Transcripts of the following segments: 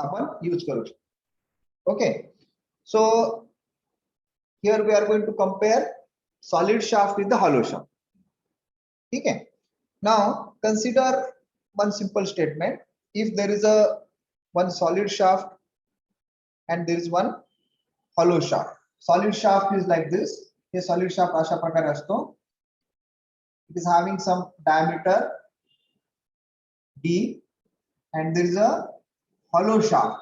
आपण यूज करू शकतो. Okay, so here we are going to compare solid shaft with the hollow shaft. ठीक है. Now consider one simple statement. If there is a one solid shaft and there is one hollow shaft. Solid shaft is like this. हे solid shaft अशा प्रकारे असतो. It is having some diameter d and there is a hollow shaft.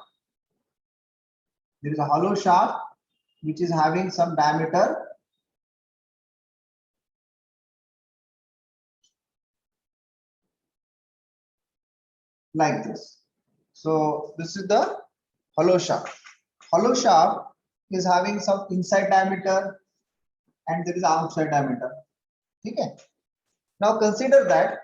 There is a hollow shaft which is having some diameter like this. So this is the hollow shaft. Hollow shaft is having some inside diameter and there is outside diameter. Okay. Now consider that.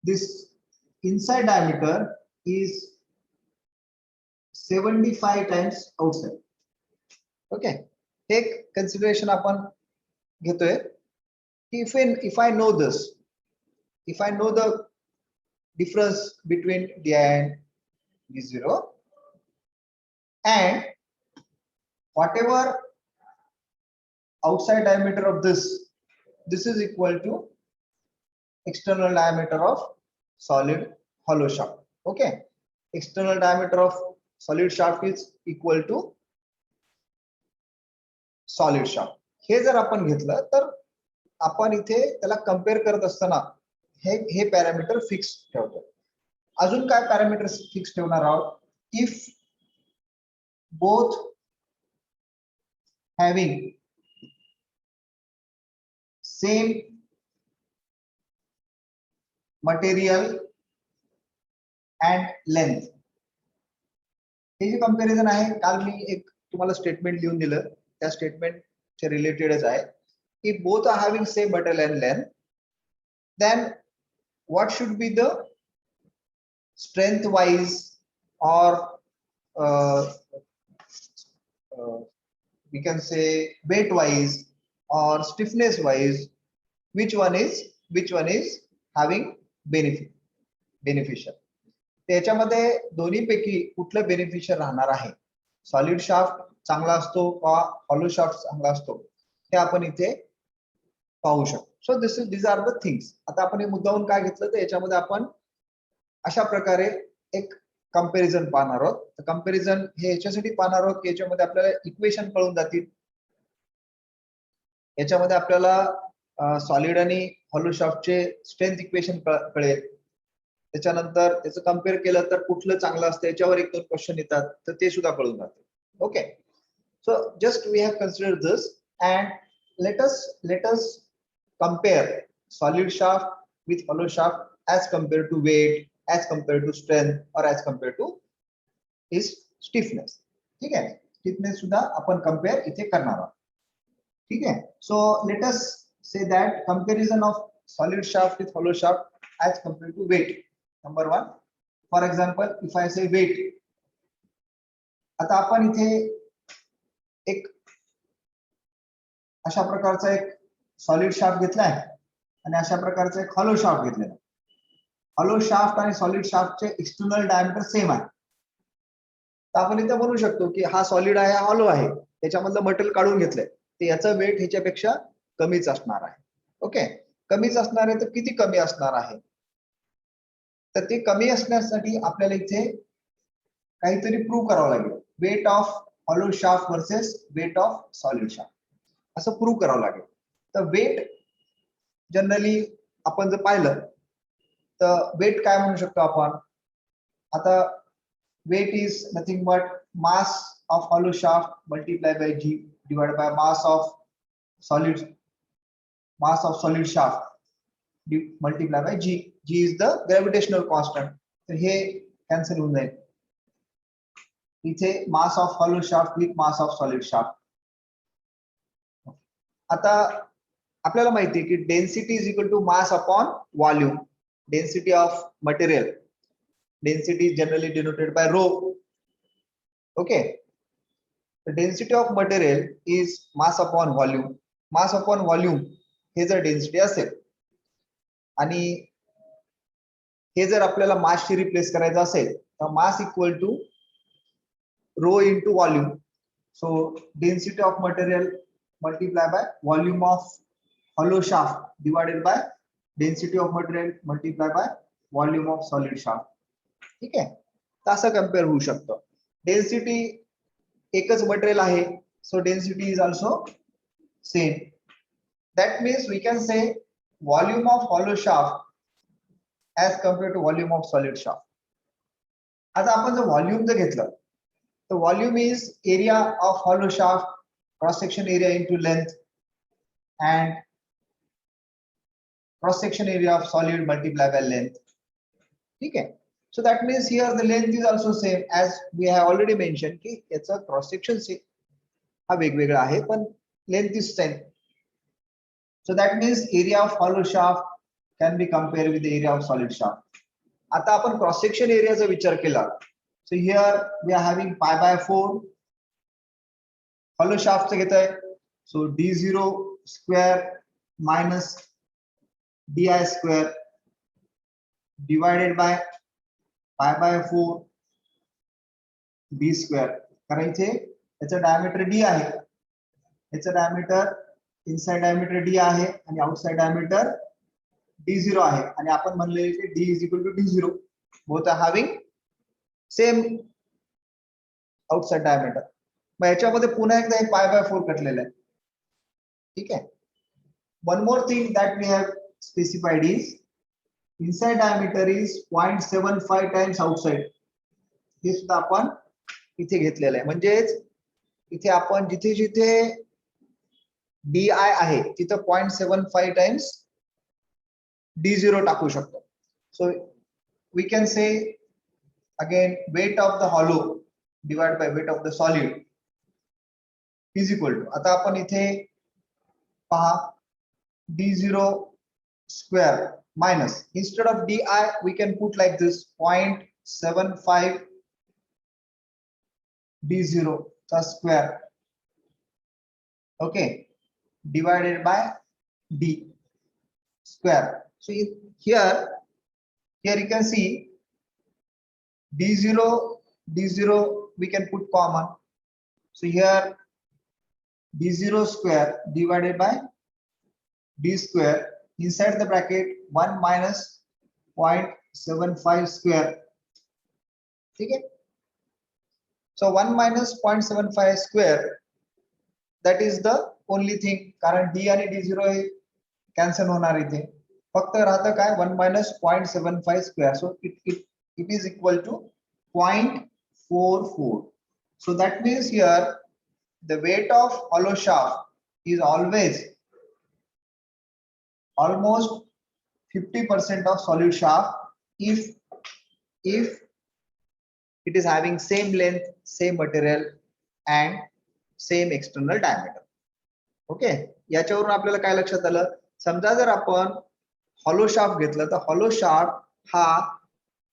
This inside diameter is 75 times outside. Okay. Take consideration upon घेतोय. If I know this, if I know the difference between di and d0 and whatever outside diameter of this is equal to external diameter of solid hollow shaft. Okay, external diameter of solid shaft is equal to solid shaft. हे जर आपण घेतलं तर आपण इथे त्याला compare करत असताना हे पॅरामीटर फिक्स ठेवतो. अजून काय पॅरामीटर फिक्स ठेवणार आहोत? If both having same material and length, हे जे कंपॅरिझन आहे, काल मी एक तुम्हाला स्टेटमेंट लिहून दिलं, त्या स्टेटमेंटचे रिलेटेडच आहे. If both are having same material and length, then what should be the strength wise or we can say weight wise or stiffness wise, which one is having beneficial. त्याच्यामध्ये दोन्ही पैकी कुठलं बेनिफिशियल राहणार आहे? सॉलिड शाफ्ट चांगला असतो का hollow shaft चांगला असतो, हे आपण इथे पाहू शकतो. So these are the things. आता आपण हे मुद्दाहून काय घेतलं तर याच्यामध्ये आपण अशा प्रकारे एक कंपॅरिझन पाहणार आहोत. तर कंपॅरिझन हे याच्यासाठी पाहणार आहोत की याच्यामध्ये आपल्याला इक्वेशन कळून जातील. याच्यामध्ये आपल्याला सॉलिड आणि हॉलो शाफ्टचे स्ट्रेंथ इक्वेशन कळेल. त्याच्यानंतर त्याचं कंपेअर केलं तर कुठलं चांगलं असतं याच्यावर एक दोन क्वेश्चन येतात, तर ते सुद्धा कळून जातील. Okay, so just we have considered this and let us compare solid shaft with hollow shaft as compared to weight, as compared to strength or as compared to its stiffness. ठीक है, stiffness सुद्धा आपण compare इथे करणार आहोत. ठीक है, so let us say that comparison of solid shaft with hollow shaft as compared to weight. Number one, for example, if I say weight, आता आपण इथे एक अशा प्रकारचा एक सॉलिड शाफ्ट घेतलाय आणि अशा प्रकारचा एक हॉलो शाफ्ट घेतलेला. हॉलो शाफ्ट आणि सॉलिड शाफ्टचे एक्सटर्नल डायमीटर सेम आहे. तर आपण इथे म्हणू शकतो की हा सॉलिड आहे, हा हॉलो आहे, त्याच्यामधलं मटेरियल काढून घेतलंय, तर याचं वेट ह्याच्यापेक्षा कमीच असणार आहे. ओके, कमीच असणार आहे, तर किती कमी असणार आहे? तर ते कमी असण्यासाठी आपल्याला इथे काहीतरी प्रूव्ह करावं लागेल. Weight of hollow shaft versus weight of solid shaft असं प्रूव्ह करावं लागेल. तर वेट जनरली आपण जर पाहिलं तर वेट काय म्हणू शकतो आपण? आता weight is nothing but mass of hollow shaft multiply by G divide by mass of solid shaft multiply by G. G is the gravitational constant. तर हे कॅन्सल होऊन जाईल. इथे mass of hollow shaft with mass of solid shaft. आता आपल्याला माहिती आहे की density is equal to mass upon volume. Density of material, density is generally denoted by rho. Okay, the density of material is mass upon volume. Mass upon volume हे जर density असेल आणि हे जर आपल्याला मासशी रिप्लेस करायचं असेल तर mass equal to rho into volume. So density of material multiply by volume of hollow shaft divided by density of material multiply by volume of solid shaft. ठीक आहे, तसं कम्पेअर होऊ शकतं. डेन्सिटी एकच मटेरियल आहे, so density is also same. That means we can say volume of hollow shaft as compared to volume of solid shaft. आता आपण जर व्हॉल्यूम जर घेतलं तर volume is area of hollow shaft cross section area into length and cross section area of solid multiplied by length. ठीक है, so that means here the length is also same as we have already mentioned की याचा cross section हा वेगवेगळा आहे पण length is same. So that means area of hollow shaft can be compared with the area of solid shaft. आता आपण cross section एरियाचा विचार केला, so here we are having pi by 4 hollow shaft घेत आहे, so d0 square minus di square divided by pi by 4 d square. कारण इथे याचा diameter d आहे, याचा डायमीटर इनसाइड डायमीटर d आहे आणि आउटसाइड डायमीटर d0 आहे आणि आपण म्हणले की d is equal to d0, both are having same outside diameter. मग याच्यामध्ये पुन्हा एकदा हे pi by 4 कटलेलं आहे. ठीक आहे, one more thing that we have specified is inside diameter is 0.75 times outside. हे सुद्धा आपण इथे घेतलेलं आहे, म्हणजेच इथे आपण जिथे जिथे di आहे तिथं 0.75 टाइम्स d0 टाकू शकतो. So we can say again weight of the hollow divided by weight of the solid is equal to, आता आपण इथे पहा d0 square minus, instead of di we can put like this 0.75 d0 the square, okay, divided by d square. So here you can see d0 we can put common, so here d0 square divided by d square, inside the bracket 1 minus 0.75 square. ठीक है, so 1 minus 0.75 square, that is the only thing, कारण d आणि d0 हे cancel होणार इथे, फक्त राहतं काय 1 minus 0.75 square, so it is equal to 0.44. So that means here the weight of hollow shaft is always almost 50% of solid shaft if it is having same length, same material and same external diameter. Okay, याच्यावरून आपल्याला काय लक्षात आलं, समजा जर आपण hollow shaft घेतलं तर हॉलो शाफ्ट हा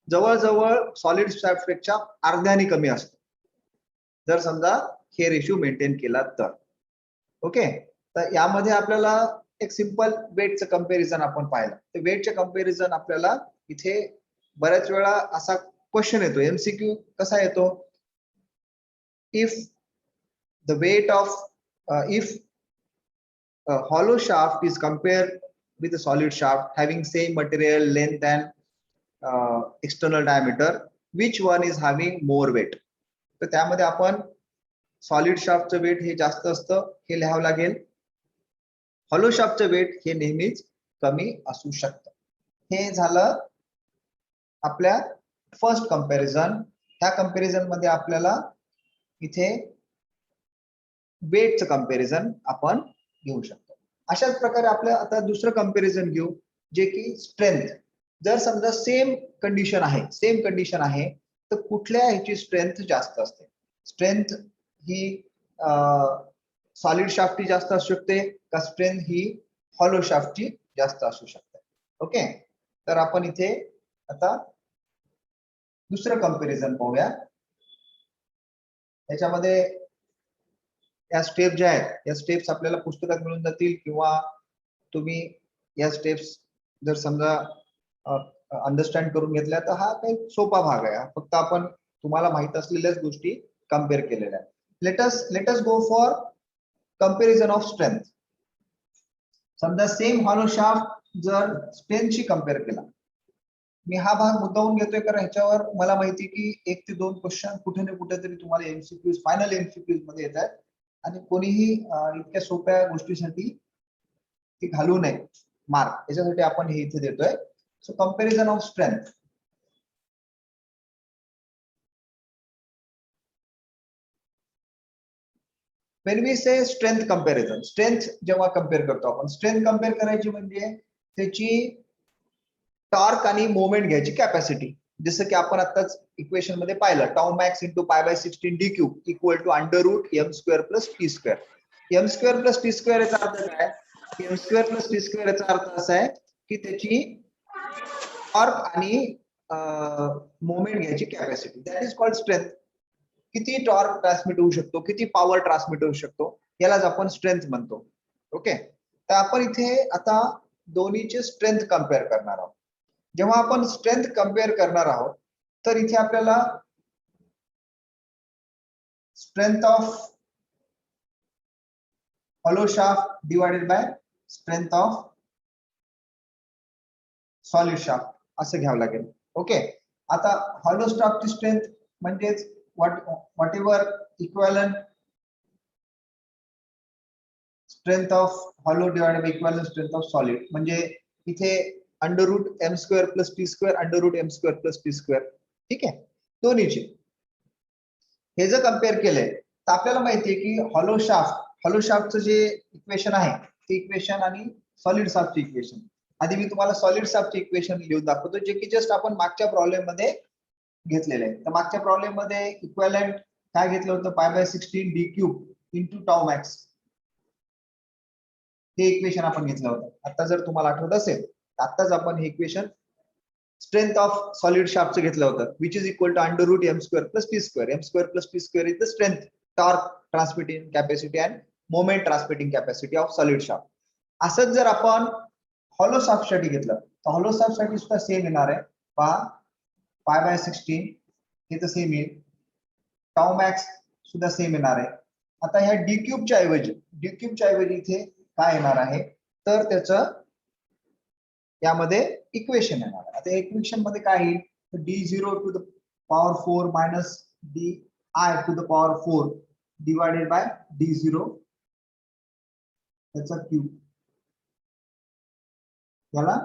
जवळजवळ सॉलिड शाफ्ट पेक्षा अर्ध्याने कमी असतो, जर समजा हे रेशिओ मेंटेन केला तर. ओके, तर यामध्ये आपल्याला एक सिंपल वेटचं कंपॅरिझन आपण पाहिलं, तर वेटचं कंपॅरिझन आपल्याला इथे बऱ्याच वेळा असा क्वेश्चन येतो, एमसीक्यू कसा येतो, if the weight of if hollow shaft is compared with a solid shaft having same material length and external diameter, which one is having more weight. तर त्यामध्ये आपण सॉलिड शाफ्टचं वेट हे जास्त असतं हे लिहावं लागेल, हॉलो शाफ्टचं वेट हे नेहमीच कमी असू शकतं. हे झालं आपल्या फर्स्ट कंपॅरिझन. ह्या कंपॅरिझन मध्ये आपल्याला इथे वेटचं कंपॅरिझन आपण घेऊ शकतो. अशाच प्रकारे आपल्या आता दुसरं कंपॅरिझन घेऊ जे की स्ट्रेंथ. जर समजा सेम कंडिशन आहे तर कुठल्या ह्याची स्ट्रेंथ जास्त असते, स्ट्रेंथ ही सॉलिड शाफ्टची जास्त असू शकते का स्ट्रेंथ ही हॉलो शाफ्टची जास्त असू शकते. ओके, तर आपण इथे आता दुसरं कंपॅरिझन पाहूया. याच्यामध्ये या स्टेप ज्या आहेत या स्टेप्स आपल्याला पुस्तकात मिळून जातील किंवा तुम्ही या स्टेप्स जर समजा अंडरस्टँड करून घेतल्या तर हा काही सोपा भाग आहे. फक्त आपण तुम्हाला माहित असलेल्याच गोष्टी कम्पेअर केलेल्या आहेत. Let's go for comparison of strength. समजा सेम हॉलो शाफ्ट जर स्ट्रेंथशी कम्पेअर केला. मी हा भाग मुद्दामून घेतोय कारण ह्याच्यावर मला माहिती की 1 ते 2 क्वेश्चन कुठे ना कुठेतरी तुम्हाला एमसीक्यूज फायनल एमसीक्यूज मध्ये येत आहेत आणि कोणीही इतक्या सोप्या गोष्टीसाठी ती घालू नये मार्क, याच्यासाठी आपण हे इथे देतोय. So comparison of strength. when we say strength comparison, strength जेव्हा कंपेअर करतो आपण, स्ट्रेंथ कंपेअर करायची म्हणजे त्याची टॉर्क आणि मोमेंट घ्यायची कॅपॅसिटी. जसं की आपण आताच इक्वेशन मध्ये पाहिलं, tau max into pi by 16 D cube equal to under root M square plus T square. M square plus T square याचा अर्थ काय? M square plus T square याचा अर्थ असा आहे की त्याची टॉर्क आणि मोमेंट घ्यायची capacity, that is called strength. किती टॉर्क ट्रान्समिट होऊ शकतो, किती पॉवर ट्रान्समिट होऊ शकतो, यालाच आपण स्ट्रेंथ म्हणतो. ओके, तर आपण इथे आता दोन्हीचे स्ट्रेंथ कम्पेअर करणार आहोत. जेव्हा आपण स्ट्रेंथ कम्पेअर करणार आहोत तर इथे आपल्याला strength of hollow shaft divided bye strength of solid shaft असं घ्यावं लागेल. ओके, आता हॉलो शाफ्टची स्ट्रेंथ म्हणजेच whatever equivalent strength of hollow divided by equivalent strength of solid, म्हणजे इथे under root M square plus T square under root M square plus T square. ठीक आहे, दोन्हीचे हे जर कम्पेअर केलंय तर आपल्याला माहितीये की हॉलो शाफ्टचं जे इक्वेशन आहे ते इक्वेशन आणि सॉलिड शाफ्टचे इक्वेशन. आधी मी तुम्हाला सॉलिड शाफ्टचे इक्वेशन लिहून दाखवतो जे की जस्ट आपण मागच्या प्रॉब्लेम मध्ये घेतलेले आहे. तर मागच्या प्रॉब्लेम मध्ये इक्विव्हॅलेंट काय घेतलं होतं? पाय by 16 D cube into tau max, हे इक्वेशन आपण घेतलं होतं. आता जर तुम्हाला आठवत असेल आताच आपण हे इक्वेशन स्ट्रेंथ ऑफ सॉलिड शाफ्टचं घेतलं होतं, which is equal to under root M square plus T square. M square plus T square is the strength, torque transmitting capacity and moment transmitting capacity of solid shaft. असंच जर आपण hollow shaft साठी घेतलं तर hollow shaft साठी सुद्धा same येणार आहे. पहा, पाय बाय 16 हे तर सेम येईल, टाउ मॅक्स सुद्धा सेम येणार आहे. आता ह्या डी क्यूबच्या ऐवजी इथे काय येणार आहे तर त्याचं यामध्ये इक्वेशन येणार आहे. आता इक्वेशन मध्ये काय येईल तर D zero to the power 4 minus D I to the power 4 divided by D zero त्याचा क्यूब, याला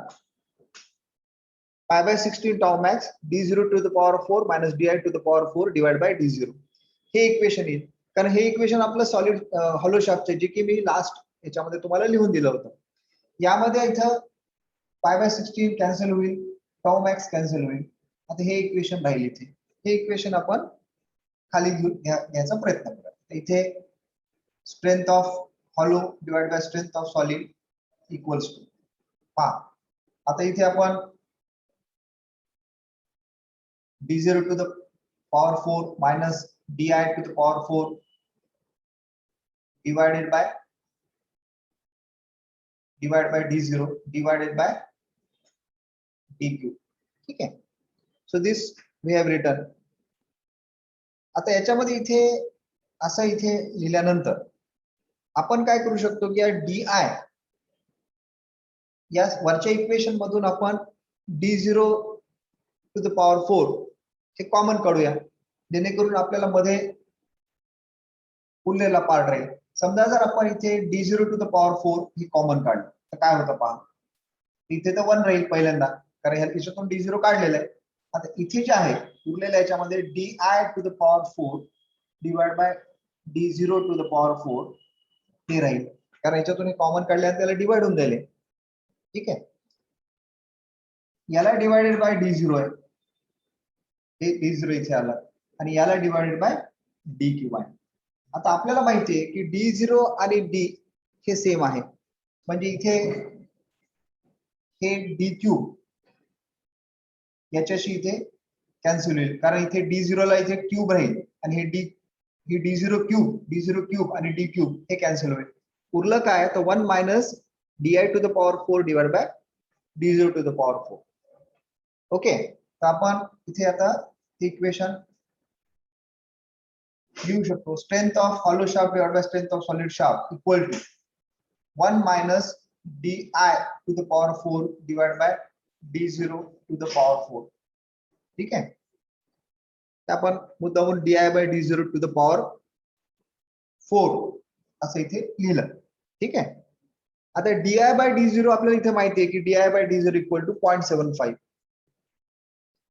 pi by 16 tau max D zero to the power 4 minus D I to the power 4 divide by D zero, हे equation येईल. कारण हे equation आपलं solid hollow शाफ्टचे जे की मी last याच्यामध्ये तुम्हाला लिहून दिलं होतं. यामध्ये इथं पाय बाय 16 कॅन्सल होईल, टाउ मॅक्स कॅन्सल होईल. आता हे इक्वेशन राहील इथे. हे इक्वेशन आपण खाली घ्यायचा प्रयत्न करूया. इथे strength of hollow divide by strength of solid equals to, पहा आता इथे आपण d0 to the power 4 minus di to the power 4 divided by d0 divided by dq. ठीक आहे, so this we have written. आता याच्यामध्ये इथे असं इथे लिहिल्यानंतर आपण काय करू शकतो की या di या वरच्या इक्वेशन मधून आपण d0 to the power 4 हे कॉमन काढूया, जेणेकरून आपल्याला मध्ये उरलेला पार्ट राहील. समजा जर आपण इथे d0 टू द पॉवर 4 ही कॉमन काढलं तर काय होतं पहा, इथे तर 1 राहील पहिल्यांदा कारण ह्या याच्यातून d0 काढलेलं आहे. आता इथे जे आहे उरलेल्या याच्यामध्ये di to the power 4 divide बाय d0 टू द पॉवर 4 हे राहील कारण याच्यातून कॉमन काढल्यानंतर त्याला डिवाइड होऊन जाईल. ठीक आहे, याला डिवाइडेड बाय d0 आहे, हे d0 इथे आलं आणि याला डिवाइडेड बाय dq आहे. आता आपल्याला माहिती आहे की d0 आणि d हे सेम आहे, म्हणजे इथे हे dq याच्याशी इथे कॅन्सल होईल कारण इथे d0 ला इथे क्यूब राहील आणि हे d0 क्यूब आणि d क्यूब हे कॅन्सल होईल. उरलं काय तर 1 minus di to the power 4 divide बाय d0 to the power 4. Okay, तर आपण इथे आता इक्वेशन लिहू शकतो. Strength of hollow shaft divide by strength of solid shaft equal to 1 minus di to the power 4 divided by d0 to the power 4. ठीक आहे, तर आपण मुद्दामून di by d0 to the power 4 असं इथे लिहिलं. ठीक आहे, आता di by d0 आपल्याला इथे माहिती आहे की di by d0 equal to 0.75.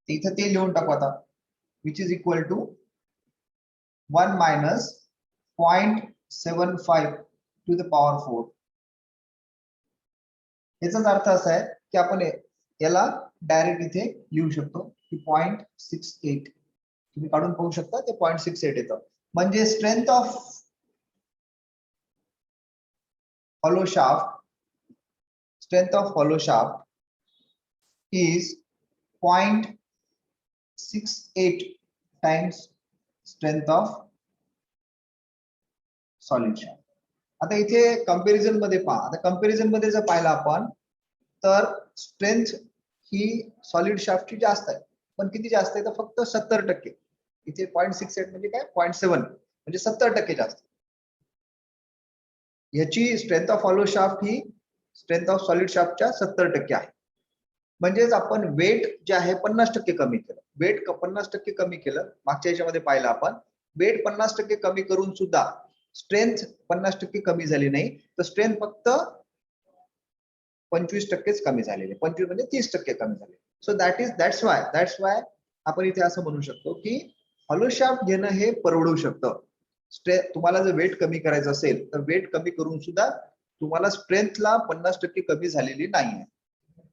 इथे ते लिहून टाकू आता, which is equal to 1 minus 0.75 to the power 4. याचाच अर्थ असा आहे की आपण याला डायरेक्ट इथे लिहू शकतो की 0.68. तुम्ही काढून पाहू शकता ते 0.68 येतं. म्हणजे strength of hollow shaft is 0.68 times strength of solid shaft. आता इथे कंपॅरिझन मध्ये पहा, आता कंपॅरिझन मध्ये जर पाहिलं आपण तर स्ट्रेंथ ही सॉलिड शाफ्टची जास्त आहे, पण किती जास्त आहे तर फक्त 70%. इथे 0.68 म्हणजे काय 0.7 म्हणजे 70% जास्त. याची स्ट्रेंथ ऑफ हॉलो शाफ्ट ही स्ट्रेंथ ऑफ सॉलिड शाफ्टच्या 70% आहे. म्हणजेच आपण वेट जे आहे 50% कमी केलं. वेट 50% कमी केलं. मागच्या याच्यामध्ये पाहिलं आपण वेट 50% कमी करून सुद्धा स्ट्रेंथ 50% कमी झाली नाही, तर स्ट्रेंथ फक्त 25%च कमी झालेली. 25 म्हणजे 30% कमी झाले. सो दॅट्स वाय आपण इथे असं म्हणू शकतो की हॉलो शाफ्ट घेणं हे परवडू शकतं. तुम्हाला जर वेट कमी करायचं असेल तर वेट कमी करून सुद्धा तुम्हाला स्ट्रेंथला 50% कमी झालेली नाहीये.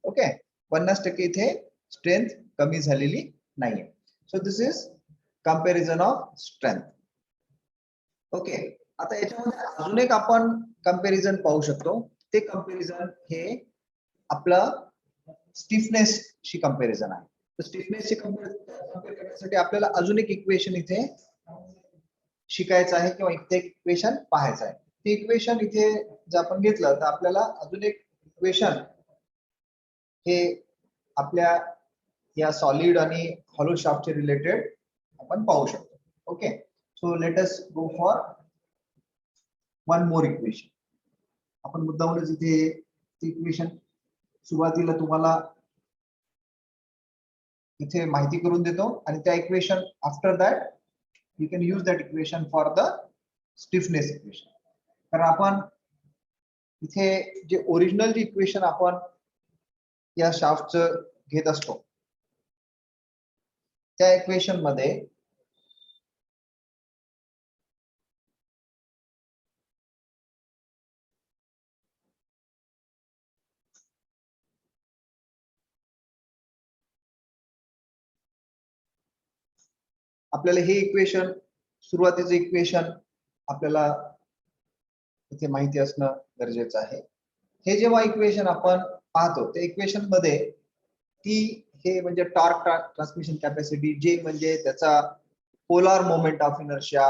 ओके, 50% इथे स्ट्रेंथ कमी झालेली नाहीये. So this is comparison of strength. Okay, आता याच्यामध्ये अजून एक आपण कंपॅरिझन पाहू शकतो. ते कंपॅरिझन हे आपलं स्टिफनेस शी कंपॅरिझन आहे. तर स्टिफनेस शी कंपेअर करण्यासाठी आपल्याला अजून एक इक्वेशन इथे शिकायचं आहे किंवा इथे एक इक्वेशन पाहायचं आहे. ते इक्वेशन इथे जर आपण घेतलं तर आपल्याला अजून एक इक्वेशन हे आपल्या या सॉलिड आणि हॉलो शाफ्टचे रिलेटेड आपण पाहू शकतो. Okay, so let us go for one more equation. आपण मुद्दामूनच इथे इक्वेशन सुरुवातीला तुम्हाला इथे माहिती करून देतो आणि त्या equation after that you can use that equation for the stiffness equation. कारण आपण इथे जे ओरिजिनल जी इक्वेशन आपण या शाफ्टचं घेत असतो त्या इक्वेशन मध्ये आपल्याला हे इक्वेशन सुरुवातीचं इक्वेशन आपल्याला इथे माहिती असणं गरजेचं आहे. हे जेव्हा इक्वेशन आपण पाहतो त्या इक्वेशन मध्ये टी हे म्हणजे टॉर्क ट्रान्समिशन कॅपॅसिटी, जे म्हणजे त्याचा polar moment of inertia,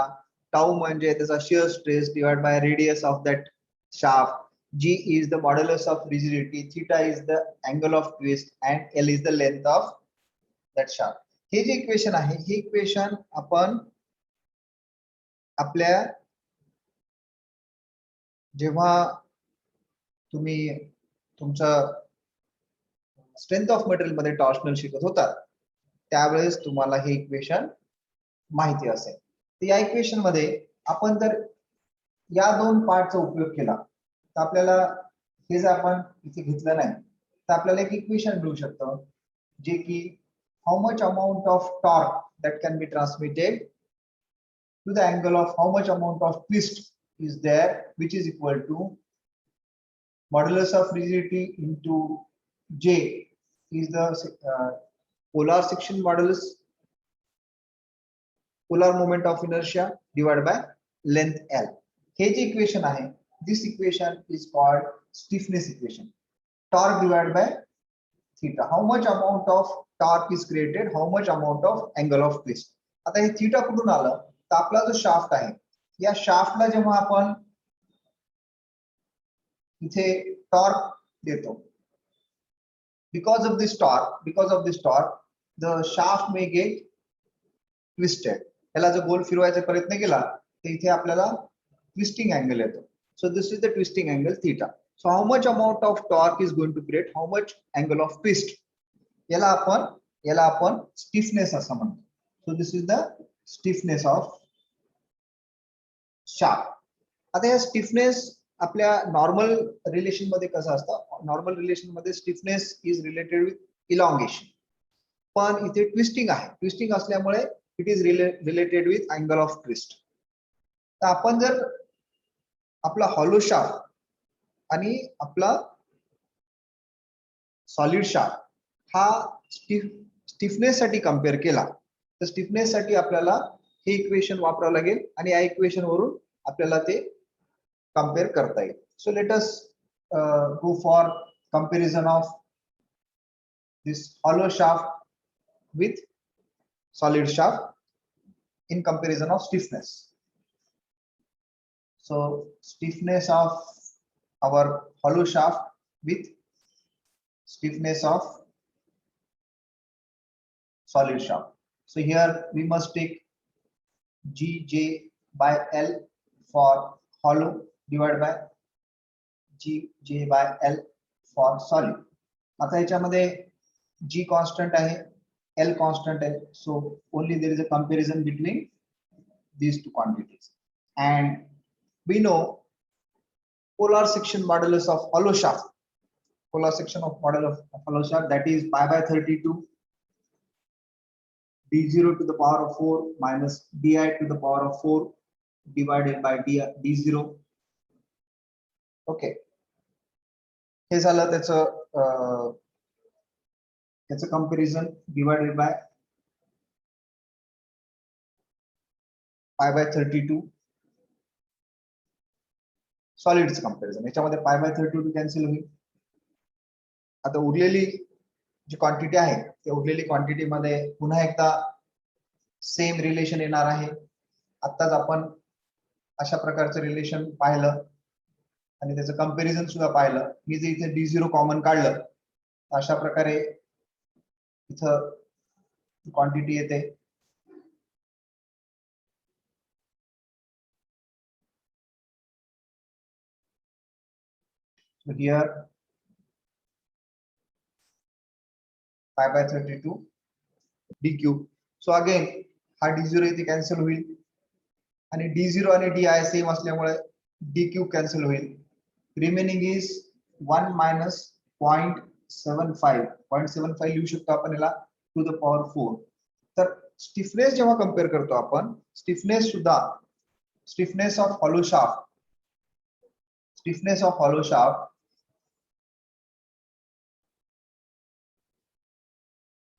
tau म्हणजे त्याचा shear stress divide by radius of that shaft, G is the modulus of rigidity, theta is the angle of twist and L is the length of that shaft. हे जे equation आहे हे equation आपण आपल्या जेव्हा तुम्ही तुमचा स्ट्रेंथ ऑफ मटेरियल मध्ये टॉर्शनल शिकत होता त्यावेळेस तुम्हाला हे इक्वेशन माहिती असेल. तर या इक्वेशन मध्ये आपण जर या दोन पार्टचा उपयोग केला तर आपल्याला हे जर आपण इथे घेतलं नाही तर आपल्याला एक इक्वेशन मिळू शकतं जे की how much amount of torque that can be transmitted to the angle of how much amount of twist is there, which is equal to modulus of rigidity into J is the polar section modulus, polar moment of inertia divided by length L. हे जे equation आहे, this equation is called stiffness equation. Torque divided by theta. How much amount of torque is created, how much amount of angle of twist. आता हे theta कुठून आलं तर आपला जो शाफ्ट आहे या शाफ्टला जेव्हा आपण इथे टॉर्क देतो because of this torque, the shaft may get twisted. याला जर गोल फिरवायचा प्रयत्न केला तर इथे आपल्याला ट्विस्टिंग अँगल येतो. So this is the twisting angle theta. So how much amount of torque is going to create? How much angle of twist? याला आपण stiffness असं म्हणतो. So this is the stiffness of shaft. आता या stiffness आपल्या normal relation मध्ये कसं असतं? नॉर्मल रिलेशन मध्ये stiffness is related with elongation, पण इथे ट्विस्टिंग आहे. ट्विस्टिंग असल्यामुळे it is related with angle of twist. तर आपण जर आपला हॉलो शाफ्ट आणि आपला सॉलिड शाफ्ट हा स्टिफनेस साठी कम्पेअर केला तर स्टिफनेस साठी आपल्याला हे इक्वेशन वापरावं लागेल आणि या इक्वेशन वरून आपल्याला ते कंपेअर करता येईल. So let us go for comparison of this hollow shaft with solid shaft in comparison of stiffness. So stiffness of our hollow shaft with stiffness of solid shaft. So here we must take Gj by L for hollow divided by Gj by L for solid. आता याच्यामध्ये G constant आहे, L constant आहे. So only there is a comparison between these two quantities. And we know polar section modulus of hollow shaft. Polar section of modulus of hollow shaft, that is pi by 32 d0 to the power of 4 minus di to the power of 4 divided by d0. Okay. हे झालं त्याचं comparison divided by pi by 32 सॉलिडचं comparison. याच्यामध्ये pi bye 32 cancel होईल. आता उरलेली जी quantity आहे त्या उरलेली क्वांटिटी मध्ये पुन्हा एकदा सेम रिलेशन येणार आहे. आताच आपण अशा प्रकारचं रिलेशन पाहिलं आणि त्याचं कंपॅरिझन सुद्धा पाहिलं. मी जर इथे d0 कॉमन काढलं तर अशा प्रकारे इथं क्वांटिटी येते. So here pi by 32 d cube. So again हा d0 इथे कॅन्सल होईल आणि d0 आणि di सेम असल्यामुळे d cube कॅन्सल होईल. Remaining is 1 minus 0.75. 0.75 लिहू शकतो आपण याला टू द पॉवर 4. तर स्टिफनेस जेव्हा कंपेअर करतो आपण, stiffness of hollow shaft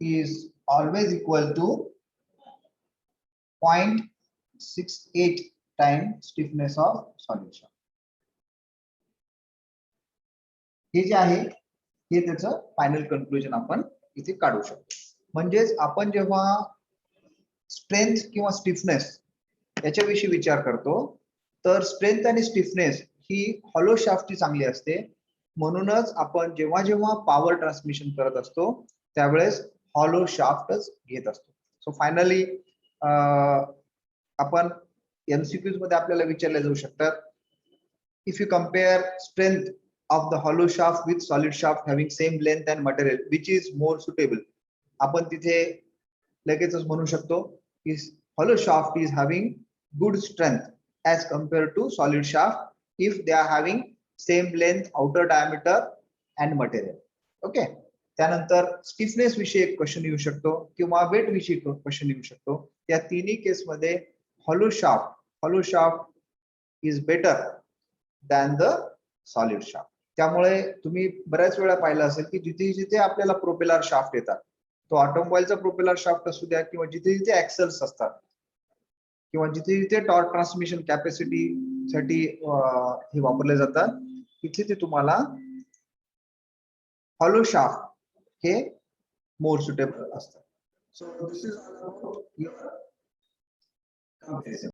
is always equal to 0.68 times stiffness of solid shaft. हे जे आहे हे त्याचं फायनल कन्क्लुजन आपण इथे काढू शकतो. म्हणजेच आपण जेव्हा स्ट्रेंथ किंवा स्टिफनेस याच्याविषयी विचार करतो तर स्ट्रेंथ आणि स्टिफनेस ही हॉलो शाफ्टची चांगली असते. म्हणूनच आपण जेव्हा पॉवर ट्रान्समिशन करत असतो त्यावेळेस हॉलो शाफ्टच घेत असतो. सो फायनली आपण एमसीक्यूज मध्ये आपल्याला विचारले जाऊ शकतात, if you compare strength of the hollow shaft with solid shaft having same length and material which is more suitable, आपण तिथे लगेचच म्हणू शकतो की hollow shaft is having good strength as compared to solid shaft if they are having same length, outer diameter and material. Okay. त्यानंतर stiffness विषयी एक question येऊ शकतो किंवा वेट विषयी क्वेश्चन येऊ शकतो. या तिन्ही केस मध्ये hollow shaft is better than the solid shaft. त्यामुळे तुम्ही बऱ्याच वेळा पाहिलं असेल की जिथे जिथे आपल्याला प्रोपेलर शाफ्ट येतात, तो ऑटोमोबाईलचा प्रोपेलर शाफ्ट असू द्या किंवा जिथे जिथे ऍक्सेल्स असतात किंवा जिथे जिथे टॉर्क ट्रान्समिशन कॅपॅसिटी साठी हे वापरले जातात तिथे ते तुम्हाला हॉलो शाफ्ट हे मोर सुटेबल असतात. So this is all about